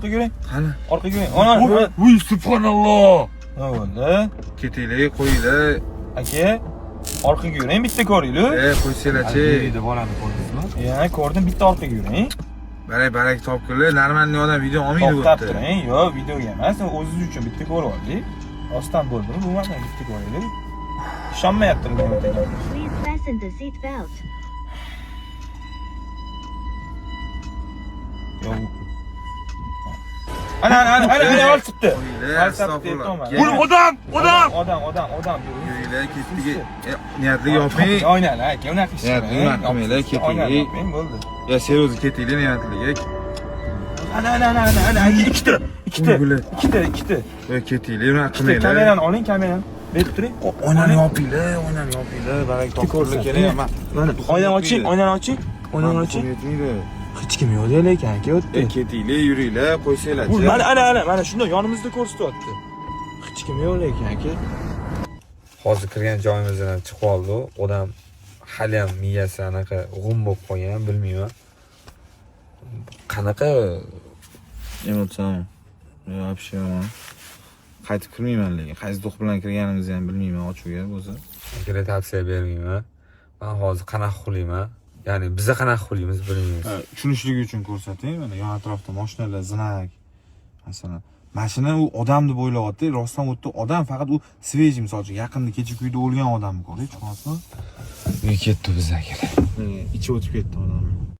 orqaga yuring. Qani? Orqaga yuring. Ana, Uy, subhanalloh. nima bo'ldi? Ketinglar, qo'yinglar. Aka, orqaga yuring, bitta ko'ringlar. Qo'ysanglar-chi. Deb oladi ko'rdingizmi? Ko'rdim, bitta orqaga yuring. Barak topkunlar, normalniy odam video olmaydi To'xtab bo'pti. turing. Yo'q, videoga emas, o'zingiz uchun bitta ko'rib oldik. Rostdan bo'ldimi? Bu mana bitta ko'ringlar. Ishonmayaptimi nima degan? Please fasten the seat belt. Yo'q. Ana olibdi. Qo'yinglar, astag'firulloh. Bu odam! Odam. Yuringlar, ketiga. Niyatli yopmang. Oynan, aka, unaqa ish. Niyatli qilmanglar, ketinglar. Bo'ldi. Ya, seryoz ketinglar niyatliga. Ana, ikkita. Ketinglar, unaqa qilmanglar. Kamerani oling, kamerani. Berib turing. Oynani yopinglar. Barak topkunlar kerak. Mana, oynani oching. Yetmaydi. Hech kim yo'q lekin aka, o'tdi. Ketinglar, yuringlar, qo'ysanglar-chi. Mana shunda yonimizda ko'rsatyapti. Hech kim yo'q lekin aka. Hozir kirgan joyimizdan chiqib oldi. Odam hali ham miyasi anaqa g'um bo'lib qolgan, bilmayman. Qanaqa Emotsiyon. Вообще. Qaytib kirmayman lekin. Qaysi do'q bilan kirganimizni ham bilmayman ochuvga bo'lsa. kerak tavsiya bermayman. Men hozir qanaqa xulayman? Ya'ni biza qanaqa xulaymiz bilmaymiz. Tushunishligi uchun ko'rsating. Mana yon atrofda mashinalar zinak. Masalan, mashina u odamni bo'ylayapti. Rostdan o'tdi odam, faqat u sveji, misol uchun yaqinda kecha kuyda o'lgan odamni ko'ring, chiqmasmi? Uy ketdi bizaga. Ichi o'tib ketdi odam.